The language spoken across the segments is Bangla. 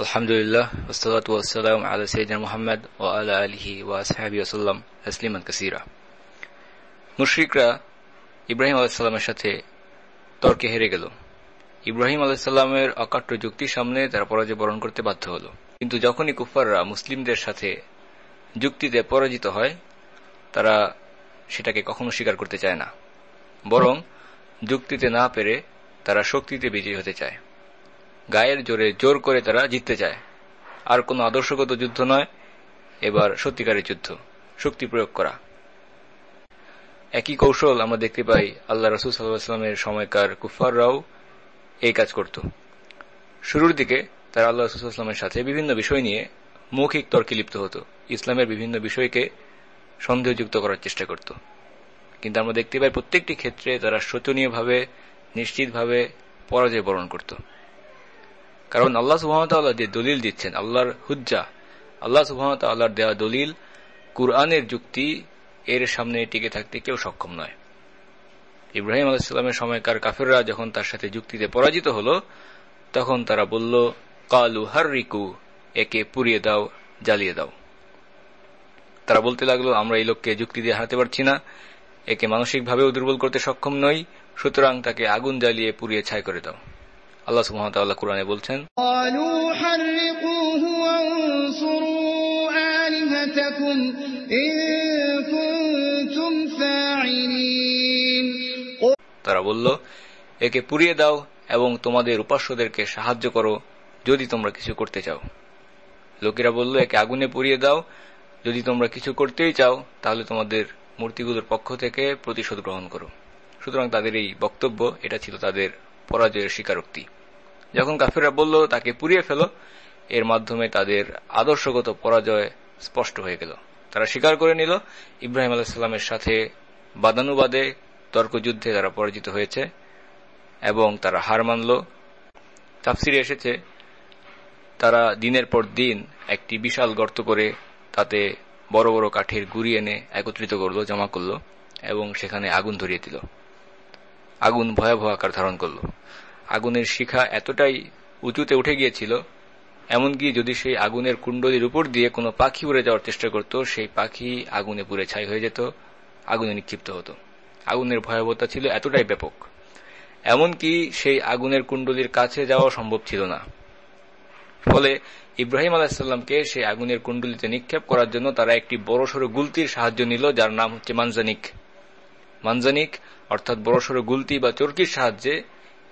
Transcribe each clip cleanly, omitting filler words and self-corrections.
আলহামদুলিল্লাহ ওয়াসসালাতু ওয়াসসালামু আলা সাইয়্যিদিনা মুহাম্মদ ওয়া আলা আলিহি ওয়া আসহাবিহি ওয়াসাল্লাম তাসলিমান কাসীরা। মুশরিকরা ইব্রাহিম আলাইহিস সালামের সাথে তর্কে হেরে গেল। ইব্রাহিম আলাইহিস সালামের অকাট্য যুক্তির সামনে তারা পরাজয় বরণ করতে বাধ্য হল। কিন্তু যখনই কুফাররা মুসলিমদের সাথে যুক্তিতে পরাজিত হয়, তারা সেটাকে কখনো স্বীকার করতে চায় না, বরং যুক্তিতে না পেরে তারা শক্তিতে বিজয়ী হতে চায়। গায়ের জোরে জোর করে তারা জিততে চায়। আর কোনো আদর্শগত যুদ্ধ নয়, এবার সত্যিকারের যুদ্ধ, শক্তি প্রয়োগ করা। একই কৌশল আমরা দেখতে পাই আল্লাহ রাসূল সাল্লাল্লাহু আলাইহি ওয়াসাল্লামের সময়কার কুফাররাও এই কাজ করত। শুরুর দিকে তারা আল্লাহ রাসূল সাল্লাল্লাহু আলাইহি ওয়াসাল্লামের সাথে বিভিন্ন বিষয় নিয়ে মৌখিক তর্কে লিপ্ত হতো, ইসলামের বিভিন্ন বিষয়কে সন্দেহযুক্ত করার চেষ্টা করত। কিন্তু আমরা দেখতে পাই প্রত্যেকটি ক্ষেত্রে তারা শোচনীয়ভাবে, নিশ্চিতভাবে পরাজয় বরণ করত। কারণ আল্লাহ সুবহানাহু ওয়া তাআলা যে দলিল দিচ্ছেন, আল্লাহর হুজ্জা, আল্লাহ সুবহানাহু ওয়া তাআলার দেওয়া দলিল, কুরআনের যুক্তি, এর সামনে টিকে থাকতে কেউ সক্ষম নয়। ইব্রাহিম আলাইহিস সালামের সময়কার কাফেররা যখন তার সাথে যুক্তিতে পরাজিত হল, তখন তারা বলল, কালু হাররিকু, একে পুড়িয়ে দাও, জ্বালিয়ে দাও। তারা বলতে লাগলো, আমরা এই লোককে যুক্তি দিয়ে হারাতে পারছি না, একে মানসিকভাবেও দুর্বল করতে সক্ষম নই, সুতরাং তাকে আগুন জ্বালিয়ে পুড়িয়ে ছাই করে দাও। আল্লাহ সুবহানাহু ওয়া তাআলা কুরআনে বলছেন, ক্বালু হাররিকুহু ওয়ানসুরু আলিহাতাকুম ইন কুনতুম ফাঈলিন। তারা বলল, একে পুড়িয়ে দাও এবং তোমাদের উপাস্যদেরকে সাহায্য করো যদি তোমরা কিছু করতে চাও। লোকেরা বলল, একে আগুনে পুড়িয়ে দাও, যদি তোমরা কিছু করতেই চাও তাহলে তোমাদের মূর্তিগুলোর পক্ষ থেকে প্রতিশোধ গ্রহণ করো। সুতরাং তাদের এই বক্তব্য, এটা ছিল তাদের পরাজয়ের স্বীকারোক্তি। যখন কাফেররা বলল তাকে পুড়িয়ে ফেলো, এর মাধ্যমে তাদের আদর্শগত পরাজয় স্পষ্ট হয়ে গেল। তারা স্বীকার করে নিল ইব্রাহিম আলাইহিস সালামের সাথে বাদানুবাদে তর্কযুদ্ধে তারা পরাজিত হয়েছে এবং তারা হার মানল। তাফসিরে এসেছে, তারা দিনের পর দিন একটি বিশাল গর্ত করে তাতে বড় বড় কাঠের গুঁড়ি এনে একত্রিত করল, জমা করল এবং সেখানে আগুন ধরিয়ে দিল। আগুন ভয়াবহ আকার ধারণ করল। আগুনের শিখা এতটাই উঁচুতে উঠে গিয়েছিল, এমনকি যদি সেই আগুনের কুণ্ডলীর উপর দিয়ে কোনো পাখি উড়ে যাওয়ার চেষ্টা করত, সেই পাখি আগুনে পুড়ে ছাই হয়ে যেত, আগুনে নিক্ষিপ্ত হতো। আগুনের ভয়াবহতা ছিল এতটাই ব্যাপক, এমনকি সেই আগুনের কুণ্ডলীর কাছে যাওয়া সম্ভব ছিল না। ফলে ইব্রাহিম আলাইহিস সালামকে সেই আগুনের কুণ্ডলীতে নিক্ষেপ করার জন্য তারা একটি বড়সড় গুলতির সাহায্য নিল, যার নাম হচ্ছে মানজানিক। মানজানিক অর্থাৎ বড়সড় গুলতি বা চরকির সাহায্যে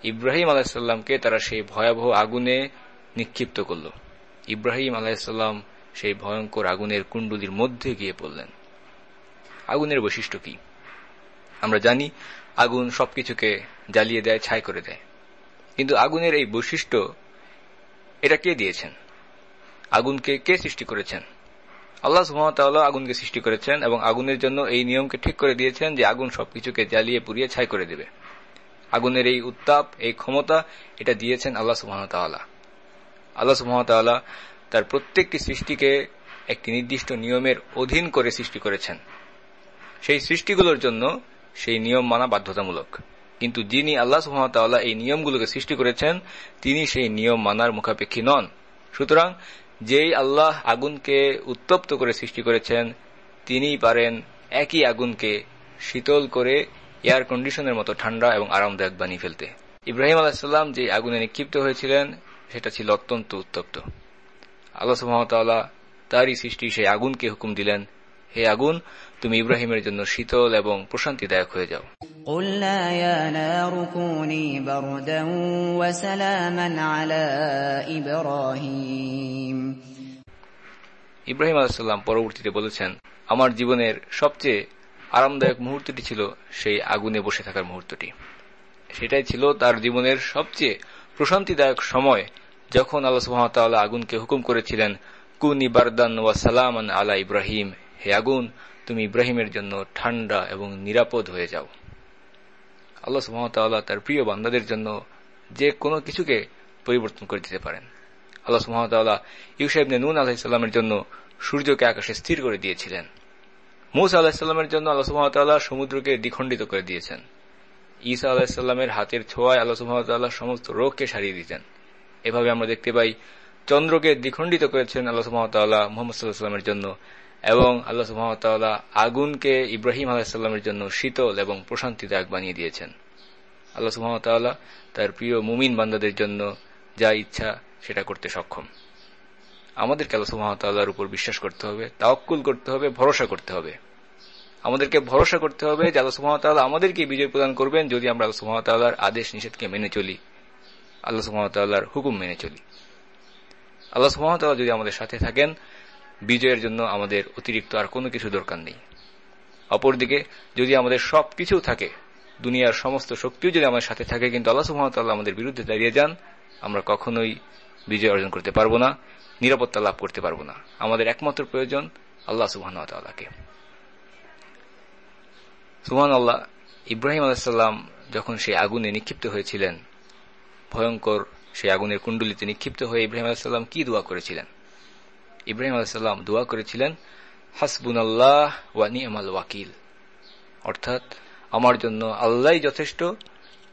ইব্রাহিম আলাইহিস সালামকে তারা সেই ভয়াবহ আগুনে নিক্ষিপ্ত করল। ইব্রাহিম আলাইহিস সালাম সেই ভয়ঙ্কর আগুনের কুণ্ডলীর মধ্যে গিয়ে পড়লেন। আগুনের বৈশিষ্ট্য কি? আমরা জানি আগুন সবকিছুকে জ্বালিয়ে দেয়, ছাই করে দেয়। কিন্তু আগুনের এই বৈশিষ্ট্য, এটা কে দিয়েছেন? আগুনকে কে সৃষ্টি করেছেন? আল্লাহ সুবহানাহু ওয়া তাআলা আগুনকে সৃষ্টি করেছেন এবং আগুনের জন্য এই নিয়মকে ঠিক করে দিয়েছেন যে আগুন সবকিছুকে জ্বালিয়ে পুড়িয়ে ছাই করে দেবে। আগুনের এই উত্তাপ, এই ক্ষমতা, এটা দিয়েছেন আল্লাহ সুবহানাহু ওয়া তাআলা। আল্লাহ সুবহানাহু ওয়া তাআলা তার প্রত্যেকটি সৃষ্টিকে একটি নির্দিষ্ট নিয়মের অধীন করে সৃষ্টি করেছেন। সেই সৃষ্টিগুলোর জন্য সেই নিয়ম মানা বাধ্যতামূলক। কিন্তু যিনি আল্লাহ সুবহানাহু ওয়া তাআলা এই নিয়মগুলোকে সৃষ্টি করেছেন, তিনি সেই নিয়ম মানার মুখাপেক্ষী নন। সুতরাং যেই আল্লাহ আগুনকে উত্তপ্ত করে সৃষ্টি করেছেন, তিনিই পারেন একই আগুনকে শীতল করে এয়ার কন্ডিশনের মতো ঠান্ডা এবং আরামদায়ক বানিয়ে ফেলতে। ইব্রাহিম আলাইহিস সালাম যে আগুনে নিক্ষিপ্ত হয়েছিলেন, সেটা ছিল অত্যন্ত উত্তপ্ত। আল্লাহ সুবহানাহু ওয়া তাআলা তারই সৃষ্টি সেই আগুনকে হুকুম দিলেন, হে আগুন, তুমি ইব্রাহিমের জন্য শীতল এবং প্রশান্তিদায়ক হয়ে যাও। قُلْنَا يَا نَارُ كُونِي بَرْدًا وَسَلَامًا عَلَى إِبْرَاهِيمَ। ইব্রাহিম আলাইহিস সালাম পরবর্তীতে বলেছেন, আমার জীবনের সবচেয়ে আরামদায়ক মুহূর্তটি ছিল সেই আগুনে বসে থাকার মুহূর্তটি। সেটাই ছিল তার জীবনের সবচেয়ে প্রশান্তিদায়ক সময়, যখন আল্লাহ সুবহানাহু ওয়া তাআলা আগুনকে হুকুম করেছিলেন, কুনি বারদান ওয়া সালামান আলা ইব্রাহিম, হে আগুন, তুমি ইব্রাহিমের জন্য ঠান্ডা এবং নিরাপদ হয়ে যাও। আল্লাহ সুবহানাহু ওয়া তাআলা তার প্রিয় বান্দাদের জন্য যে কোনো কিছুকে পরিবর্তন করে দিতে পারেন। আল্লাহ সুবহানাহু ওয়া তাআলা ইউসা ইবনে নূন আলাইহিস সালামের জন্য সূর্যকে আকাশে স্থির করে দিয়েছিলেন। মূসা আলাইহিস সালামের জন্য আল্লাহ সুবহানাহু ওয়া তাআলা সমুদ্রকে দ্বিখণ্ডিত করে দিয়েছেন। ঈসা আলাইহিস সালামের হাতের ছোঁয়ায় আল্লাহ সুবহানাহু ওয়া তাআলা সমস্ত রোগকে সারিয়ে দিতেন। এভাবে আমরা দেখতে পাই চন্দ্রকে দ্বিখণ্ডিত করেছেন আল্লাহ সুবহানাহু ওয়া তাআলা মুহাম্মদ সাল্লাল্লাহু আলাইহি ওয়াসাল্লামের জন্য, এবং আল্লাহ সুবহানাহু ওয়া তাআলা আগুনকে ইব্রাহিম আলাইহিস সালামের জন্য শীতল এবং প্রশান্তিদায়ক বানিয়ে দিয়েছেন। আল্লাহ সুবহানাহু ওয়া তাআলা তার প্রিয় মুমিন বান্দাদের জন্য যা ইচ্ছা সেটা করতে সক্ষম। আমাদেরকে আল্লাহ সুবহানাহু ওয়া তাআলার উপর বিশ্বাস করতে হবে, তাওয়াক্কুল করতে হবে, ভরসা করতে হবে। আমাদেরকে ভরসা করতে হবে যে আল্লাহ সুবহানাহু ওয়া তাআলা আমাদেরকে বিজয় প্রদান করবেন যদি আমরা আল্লাহ সুবহানাহু ওয়া তাআলার আদেশ নিষেধকে মেনে চলি, আল্লাহ সুবহানাহু ওয়া তাআলার হুকুম মেনে চলি। আল্লাহ সুবহানাহু ওয়া তাআলা যদি আমাদের সাথে থাকেন, বিজয়ের জন্য আমাদের অতিরিক্ত আর কোনো কিছু দরকার নেই। অপরদিকে যদি আমাদের সবকিছু থাকে, দুনিয়ার সমস্ত শক্তিও যদি আমাদের সাথে থাকে, কিন্তু আল্লাহ সুবহানাহু ওয়া তাআলা আমাদের বিরুদ্ধে দাঁড়িয়ে যান, আমরা কখনোই বিজয় অর্জন করতে পারবো না, নিরাপত্তা লাভ করতে পারবো না। আমাদের একমাত্র প্রয়োজন আল্লাহ সুবহানাহু ওয়া তাআলাকে। সুবহানাল্লাহ, ইব্রাহিম আলাইহিস সালাম যখন সেই আগুনে নিক্ষিপ্ত হয়েছিলেন, ভয়ঙ্কর সেই আগুনের কুণ্ডলিতে নিক্ষিপ্ত হয়ে ইব্রাহিম আলাইহিস সালাম কি দোয়া করেছিলেন? ইব্রাহিম আলাইহিস সালাম দোয়া করেছিলেন, হাসবুনাল্লাহ ওয়া নি'মাল ওয়াকিল, অর্থাৎ আমার জন্য আল্লাহই যথেষ্ট,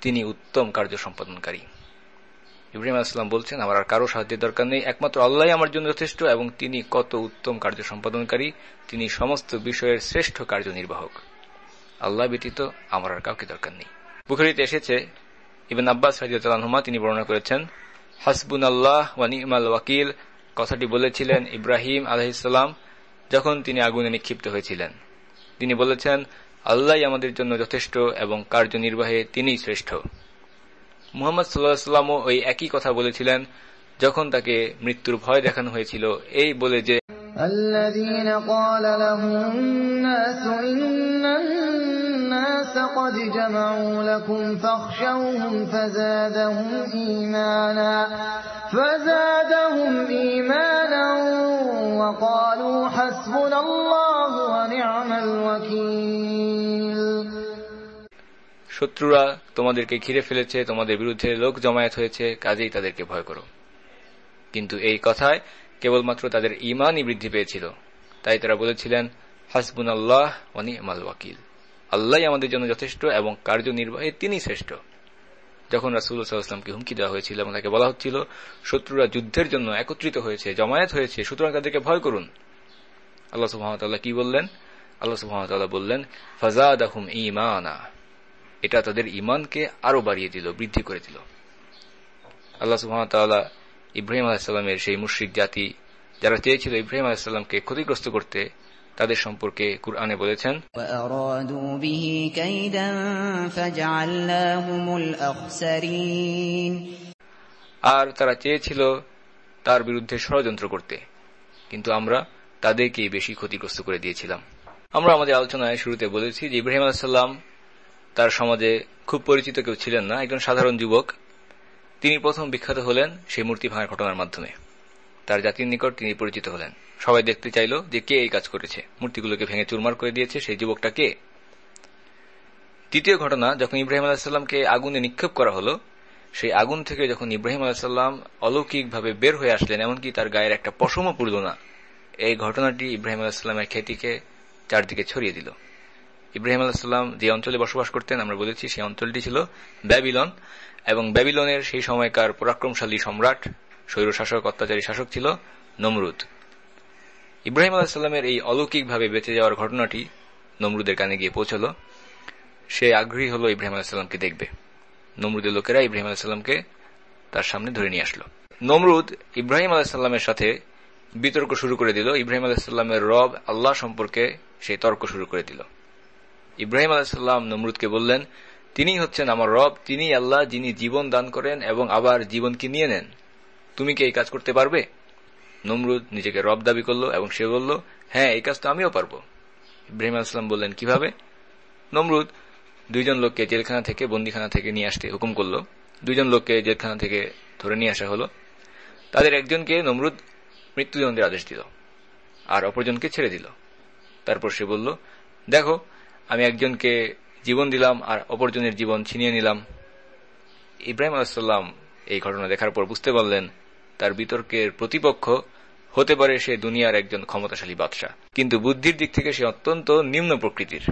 তিনি উত্তম কার্য সম্পাদনকারী। ইব্রাহিম আলাইহিস সালাম বলছেন, আমার আর কারো সাহায্যের দরকার নেই, একমাত্র আল্লাহই আমার জন্য যথেষ্ট, এবং তিনি কত উত্তম কার্য সম্পাদনকারী, তিনি সমস্ত বিষয়ের শ্রেষ্ঠ কার্যনির্বাহক। আল্লাহ ব্যতীত আমার আর কাউকে দরকার নেই। বুখারীতে এসেছে, ইবনে আব্বাস রাদিয়াল্লাহু আনহুমা তিনি বর্ণনা করেছেন, হাসবুনাল্লাহ ওয়া নি'মাল ওয়াকিল কথাটি বলেছিলেন ইব্রাহিম আলাইহিস সালাম যখন তিনি আগুনে নিক্ষিপ্ত হয়েছিলেন। তিনি বলেছেন, আল্লাহই আমাদের জন্য যথেষ্ট এবং কার্যনির্বাহে তিনিই শ্রেষ্ঠ। মুহাম্মদ সাল্লাল্লাহু আলাইহি ওয়াসাল্লামও ওই একই কথা বলেছিলেন যখন তাকে মৃত্যুর ভয় দেখানো হয়েছিল, এই বলে যে, الذين قال لهم الناس إن الناس قد جمعوا لكم فاخشوهم فزادهم إيمانا وقالوا حسبنا الله ونعم الوكيل। শত্রুরা তোমাদেরকে ঘিরে ফেলেছে, তোমাদের বিরুদ্ধে লোক জমায়েত হয়েছে, কাজেই তাদেরকে ভয় করো। কিন্তু এই কথায় কেবলমাত্র তাদের ঈমানই বৃদ্ধি পেয়েছিল, তাই তারা বলেছিলেন, হাসবুনাল্লাহ ওয়া নি'মাল ওয়াকিল, আল্লাহই আমাদের জন্য যথেষ্ট এবং কার্যনির্বাহে তিনি শ্রেষ্ঠ। যখন রাসূলুল্লাহ সাল্লাল্লাহু আলাইহি ওয়াসাল্লামকে হুমকি দেওয়া হয়েছিল এবং তাকে বলা হচ্ছিল শত্রুরা যুদ্ধের জন্য একত্রিত হয়েছে, জমায়েত হয়েছে, সুতরাং তাদেরকে ভয় করুন, আল্লাহ সুবহানাহু ওয়া তাআলা কি বললেন? আল্লাহ সুবহানাহু ওয়া তাআলা বললেন, ফাযাদাহুম ঈমানা, এটা তাদের ঈমানকে আরো বাড়িয়ে দিল, বৃদ্ধি করে দিল। আল্লাহ সুবহানাহু ওয়া তাআলা ইব্রাহিম আলাইহিস সালামের সেই মুশরিক জাতি যারা চেয়েছিল ইব্রাহিম আলাইহিস সালামকে ক্ষতিগ্রস্ত করতে, তাদের সম্পর্কে কুরআনে বলেছেন, وَأَرَادُوا بِهِ كَيْدًا فَجَعَلْنَاهُمُ الْأَخْسَرِينَ, আর তারা চেয়েছিল তার বিরুদ্ধে ষড়যন্ত্র করতে, কিন্তু আমরা তাদেরকেই বেশি ক্ষতিগ্রস্ত করে দিয়েছিলাম। আমরা আমাদের আলোচনায় শুরুতে বলেছি যে ইব্রাহিম আলাইহিস সালাম তার সমাজে খুব পরিচিত কেউ ছিলেন না, একজন সাধারণ যুবক। তিনি প্রথম বিখ্যাত হলেন সেই মূর্তি ভাঙার ঘটনার মাধ্যমে। তার জাতির নিকট তিনি পরিচিত হলেন। সবাই দেখতে চাইল যে কে এই কাজ করেছে, মূর্তিগুলোকে ভেঙে চুরমার করে দিয়েছে, সেই যুবকটা কে। দ্বিতীয় ঘটনা, যখন ইব্রাহিম আলাইহিস সালামকে আগুনে নিক্ষেপ করা হলো, সেই আগুন থেকে যখন ইব্রাহিম আলাইহিস সালাম অলৌকিকভাবে বের হয়ে আসলেন, এমনকি তার গায়ের একটা পশমও পুড়ল না, এই ঘটনাটি ইব্রাহিম আলাইহিস সালামের খ্যাতিকে চারদিকে ছড়িয়ে দিল। ইব্রাহিম আলাইহিস সালাম যে অঞ্চলে বসবাস করতেন, আমরা বলেছি সেই অঞ্চলটি ছিল ব্যাবিলন, এবং ব্যাবিলনের সেই সময়কার পরাক্রমশালী সম্রাট, স্বৈরশাসক, অত্যাচারী শাসক ছিল নমরুদ। ইব্রাহিম আলাইহিস সালামের এই অলৌকিকভাবে বেঁচে যাওয়ার ঘটনাটি নমরুদের কানে গিয়ে পৌঁছল। সে আগ্রহী হল ইব্রাহিম আলাইহিস সালামকে দেখবে। নমরুদের লোকেরা ইব্রাহিম আলাইহিস সালামকে তার সামনে ধরে নিয়ে আসলো। নমরুদ ইব্রাহিম আলাইহিস সালামের সাথে বিতর্ক শুরু করে দিল। ইব্রাহিম আলাইহিস সালামের রব আল্লাহ সম্পর্কে সেই তর্ক শুরু করে দিল। ইব্রাহিম আলাইহিস সালাম নমরুদকে বললেন, তিনিই হচ্ছেন আমার রব, তিনিই আল্লাহ যিনি জীবন দান করেন এবং আবার জীবনকে নিয়ে নেন। তুমি কি এই কাজ করতে পারবে? নমরুদ নিজেকে রব দাবি করল এবং সে বলল, হ্যাঁ, এই কাজ তো আমিও পারব। ইব্রাহিম আলাইহিস সালাম বললেন, কিভাবে? নমরুদ দুইজন লোককে জেলখানা থেকে, বন্দীখানা থেকে নিয়ে আসতে হুকুম করল। দুইজন লোককে জেলখানা থেকে ধরে নিয়ে আসা হলো। তাদের একজনকে নমরুদ মৃত্যুদণ্ডের আদেশ দিল আর অপরজনকে ছেড়ে দিল। তারপর সে বলল, দেখো, আমি একজনকে জীবন দিলাম আর অপরজনের জীবন ছিনিয়ে নিলাম। ইব্রাহিম আলাইহিস সালাম এই ঘটনা দেখার পর বুঝতে পারলেন তার বিতর্কের প্রতিপক্ষ হতে পারে সে দুনিয়ার একজন ক্ষমতাশালী বাদশা, কিন্তু বুদ্ধির দিক থেকে সে অত্যন্ত নিম্ন প্রকৃতির।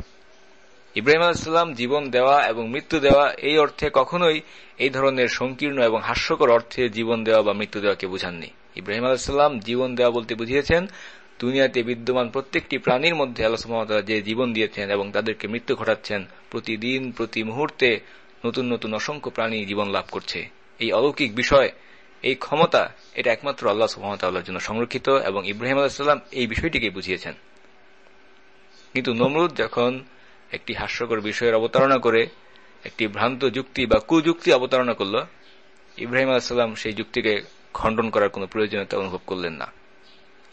ইব্রাহিম আলাইহিস সালাম জীবন দেওয়া এবং মৃত্যু দেওয়া এই অর্থে কখনোই এই ধরনের সংকীর্ণ এবং হাস্যকর অর্থে জীবন দেওয়া বা মৃত্যু দেওয়াকে বুঝাননি। ইব্রাহিম আলাইহিস সালাম জীবন দেওয়া বলতে বুঝিয়েছেন দুনিয়াতে বিদ্যমান প্রত্যেকটি প্রাণীর মধ্যে আল্লাহ সুবহানাহু ওয়া তাআলা যে জীবন দিয়েছেন এবং তাদেরকে মৃত্যু ঘটাচ্ছেন, প্রতিদিন প্রতি মুহূর্তে নতুন নতুন অসংখ্য প্রাণী জীবন লাভ করছে। এই অলৌকিক বিষয়, এই ক্ষমতা, এটা একমাত্র আল্লাহ সুবহানাহু ওয়া তাআলার জন্য সংরক্ষিত এবং ইব্রাহিম আলাইহিস সালাম এই বিষয়টিকে বুঝিয়েছেন। কিন্তু নমরুদ যখন একটি হাস্যকর বিষয়ের অবতারণা করে একটি ভ্রান্ত যুক্তি বা কুযুক্তি অবতারণা করল, ইব্রাহিম আলাইহিস সালাম সেই যুক্তিকে খণ্ডন করার কোনো প্রয়োজনীয়তা অনুভব করলেন না।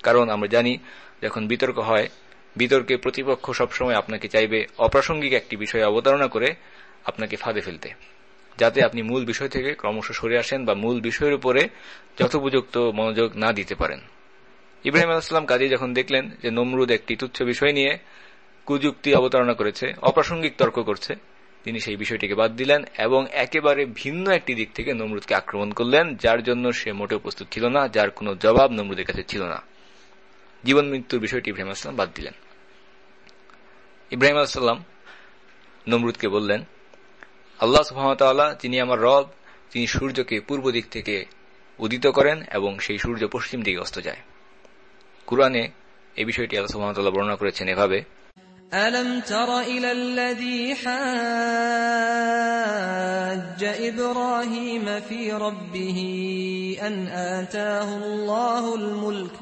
কারণ আমরা জানি, যখন বিতর্ক হয়, বিতর্কে প্রতিপক্ষ সবসময় আপনাকে চাইবে অপ্রাসঙ্গিক একটি বিষয়ে অবতারণা করে আপনাকে ফাঁদে ফেলতে, যাতে আপনি মূল বিষয় থেকে ক্রমশ সরে আসেন বা মূল বিষয়ের উপরে যথোপযুক্ত মনোযোগ না দিতে পারেন। ইব্রাহিম আলাইহিস সালাম কাজী যখন দেখলেন যে নমরুদ একটি তুচ্ছ বিষয় নিয়ে কুযুক্তি অবতারণা করেছে, অপ্রাসঙ্গিক তর্ক করছে, তিনি সেই বিষয়টিকে বাদ দিলেন এবং একেবারে ভিন্ন একটি দিক থেকে নমরুদকে আক্রমণ করলেন, যার জন্য সে মোটেও প্রস্তুত ছিল না, যার কোনো জবাব নমরুদের কাছে ছিল না। জীবন মৃত্যুর বিষয়টি ইব্রাহিম আলাইহিস সালাম বাদ দিলেন। ইব্রাহিম আলাইহিস সালাম নমরুদকে বললেন, আল্লাহ সুবহানাহু ওয়া তাআলা তিনি আমার রব, তিনি সূর্যকে পূর্ব দিক থেকে উদিত করেন এবং সেই সূর্য পশ্চিম দিকে অস্ত যায়। কুরআনে এই বিষয়টি আল্লাহ সুবহানাহু ওয়া তাআলা বর্ণনা করেছেন এভাবে, ألم تر إلى الذي حاج إبراهيم في ربه أن آتاه الله الملك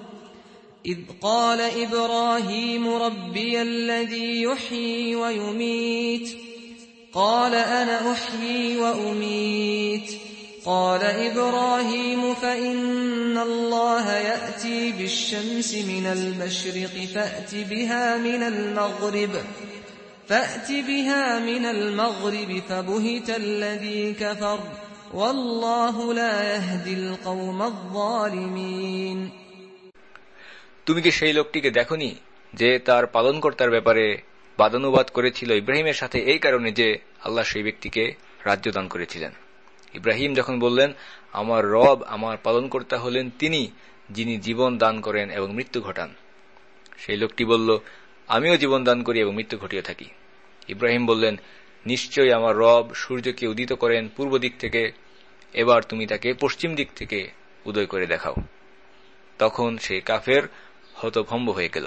إذ قال إبراهيم ربي الذي يحيي ويميت قال أنا أحيي وأميت قال إبراهيم فإن الله يأتي بالشمس من المشرق فأت بها من المغرب فبهت الذي كفر والله لا يهدي القوم الظالمين। তুমি কি সেই লোকটিকে দেখনি যে তার পালনকর্তার ব্যাপারে বাদানুবাদ করেছিল ইব্রাহিমের সাথে এই কারণে যে আল্লাহ সেই ব্যক্তিকে রাজ্য দান করেছিলেন। ইব্রাহিম যখন বললেন, আমার রব, আমার পালনকর্তা হলেন তিনি, যিনি জীবন দান করেন এবং মৃত্যু ঘটান, সেই লোকটি বলল, আমিও জীবন দান করি এবং মৃত্যু ঘটিয়ে থাকি। ইব্রাহিম বললেন, নিশ্চয়ই আমার রব সূর্যকে উদিত করেন পূর্ব দিক থেকে, এবার তুমি তাকে পশ্চিম দিক থেকে উদয় করে দেখাও। তখন সে কাফের হতভম্ব হয়ে গেল,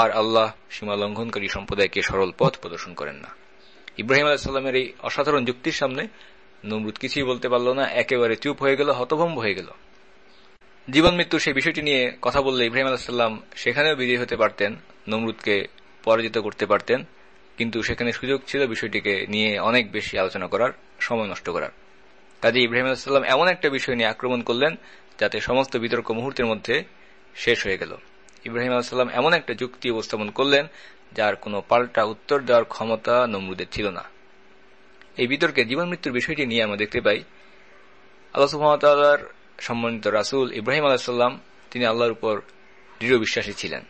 আর আল্লাহ সীমা লঙ্ঘনকারী সম্প্রদায়কে সরল পথ প্রদর্শন করেন না। ইব্রাহিম আলাইহিস সালামের এই অসাধারণ যুক্তির সামনে নমরুদ কিছুই বলতে পারল না, একেবারে চুপ হয়ে গেল, হতভম্ব হয়ে গেল। জীবন মৃত্যুর সেই বিষয়টি নিয়ে কথা বললে ইব্রাহিম আলাইহিস সালাম সেখানেও বিজয়ী হতে পারতেন, নমরুদকে পরাজিত করতে পারতেন, কিন্তু সেখানে সুযোগ ছিল বিষয়টিকে নিয়ে অনেক বেশি আলোচনা করার, সময় নষ্ট করার। কাজে ইব্রাহিম আলাইহিস সালাম এমন একটা বিষয় নিয়ে আক্রমণ করলেন যাতে সমস্ত বিতর্ক মুহূর্তের মধ্যে শেষ হয়ে গেল। ইব্রাহিম আলাইহিস সালাম এমন একটা যুক্তি উপস্থাপন করলেন যার কোনো পাল্টা উত্তর দেওয়ার ক্ষমতা নমরুদের ছিল না। এই বিতর্কে জীবন মৃত্যুর বিষয়টি নিয়ে আমরা দেখতে পাই, আল্লাহ সুবহানাহু ওয়া তাআলার সম্মানিত রাসূল ইব্রাহিম আলাইহিস সালাম তিনি আল্লাহর উপর দৃঢ় বিশ্বাসী ছিলেন।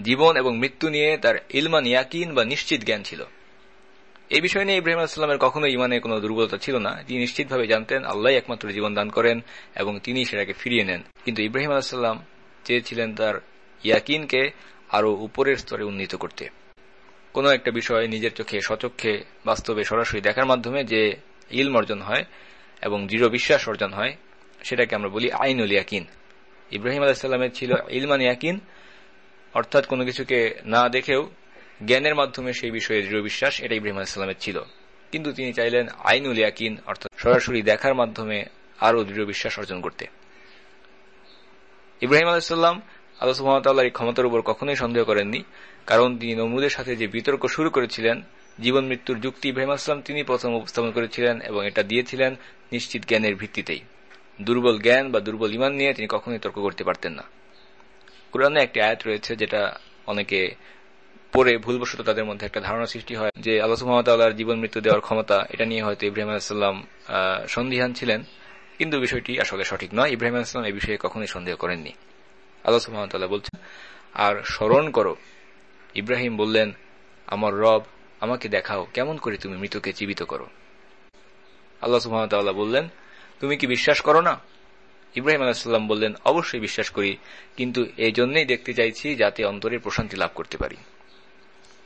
জীবন এবং মৃত্যু নিয়ে তার ইলমান ইয়াকিন বা নিশ্চিত জ্ঞান ছিল। এই বিষয় নিয়ে ইব্রাহিম আলাইহিস সালামের কখনো ইমানে কোনো দুর্বলতা ছিল না। তিনি নিশ্চিতভাবে জানতেন আল্লাহই একমাত্র জীবন দান করেন এবং তিনি সেটাকে ফিরিয়ে নেন। কিন্তু ইব্রাহিম আলাইহিস সালাম চেয়েছিলেন তার ইয়াকিনকে আরো উপরের স্তরে উন্নীত করতে। কোন একটা বিষয় নিজের চোখে সচক্ষে বাস্তবে সরাসরি দেখার মাধ্যমে যে ইলম অর্জন হয় এবং দৃঢ় বিশ্বাস অর্জন হয়, সেটাকে আমরা বলি আইনুল ইয়াকিন। ইব্রাহিম আলাইহিস সালামের ছিল ইলমান ইয়াকিন, অর্থাৎ কোনো কিছুকে না দেখেও জ্ঞানের মাধ্যমে সেই বিষয়ে দৃঢ় বিশ্বাস, এটা ইব্রাহিম আলাইহিস সালামের ছিল। কিন্তু তিনি চাইলেন আইনুল ইয়াকিন, অর্থাৎ সরাসরি দেখার মাধ্যমে আরো দৃঢ় বিশ্বাস অর্জন করতে। ইব্রাহিম আলাইহিস সালাম আল্লাহ সুবহানাহু ওয়া তাআলার এই ক্ষমতার উপর কখনোই সন্দেহ করেননি, কারণ তিনি নমরুদের সাথে যে বিতর্ক শুরু করেছিলেন, জীবন মৃত্যুর যুক্তি ইব্রাহিম আলাইহিস সালাম তিনি প্রথম উপস্থাপন করেছিলেন এবং এটা দিয়েছিলেন নিশ্চিত জ্ঞানের ভিত্তিতেই। দুর্বল জ্ঞান বা দুর্বল ঈমান নিয়ে তিনি কখনোই তর্ক করতে পারতেন না। কুরআনে একটি আয়াত রয়েছে যেটা অনেকে পড়ে ভুলবশত তাদের মধ্যে একটা ধারণা সৃষ্টি হয় যে আল্লাহ সুবহানাহু ওয়া তাআলার জীবন মৃত্যু দেওয়ার ক্ষমতা, এটা নিয়ে হয়তো ইব্রাহিম আলাইহিস সালাম সন্দিহান ছিলেন, কিন্তু বিষয়টি আসলে সঠিক নয়। ইব্রাহিম আলাইহিস সালাম এই বিষয়ে কখনোই সন্দেহ করেননি। আল্লাহ সুবহানাহু ওয়া তাআলা বলছেন, আর স্মরণ করো, ইব্রাহিম বললেন, আমার রব, আমাকে দেখাও কেমন করে তুমি মৃতকে জীবিত করো। আল্লাহ সুবহানাহু ওয়া তাআলা বললেন, তুমি কি বিশ্বাস করো না? ইব্রাহিম আলাইহিস সালাম বললেন, অবশ্যই বিশ্বাস করি, কিন্তু এই জন্যই দেখতে চাইছি যাতে অন্তরের প্রশান্তি লাভ করতে পারি।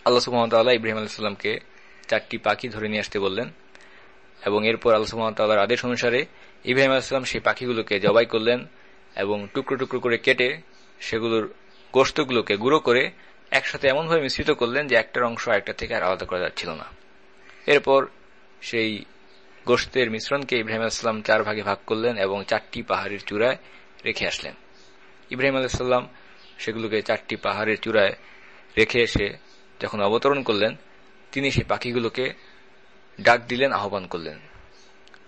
আল্লাহ সুবহানাহু ওয়া তাআলা ইব্রাহিম আলাইহিস সালামকে 4টি পাখি ধরে নিয়ে আসতে বললেন এবং এরপর আল্লাহ সুবহানাহু ওয়া তাআলার আদেশ অনুসারে ইব্রাহিম আলাইহিস সালাম সেই পাখিগুলোকে জবাই করলেন এবং টুকরো টুকরো করে কেটে সেগুলোর গোশতগুলোকে গুঁড়ো করে একসাথে এমনভাবে মিশ্রিত করলেন যে একটার অংশ আরেকটা থেকে আর আলাদা করা যাচ্ছিল না। এরপর সেই গোশতের মিশ্রণকে ইব্রাহিম আলাইহিস সালাম 4 ভাগে ভাগ করলেন এবং 4টি পাহাড়ের চূড়ায় রেখে আসলেন। ইব্রাহিম আলাইহিস সালাম সেগুলোকে 4টি পাহাড়ের চূড়ায় রেখে এসে যখন অবতরণ করলেন, তিনি সেই পাখিগুলোকে ডাক দিলেন, আহ্বান করলেন।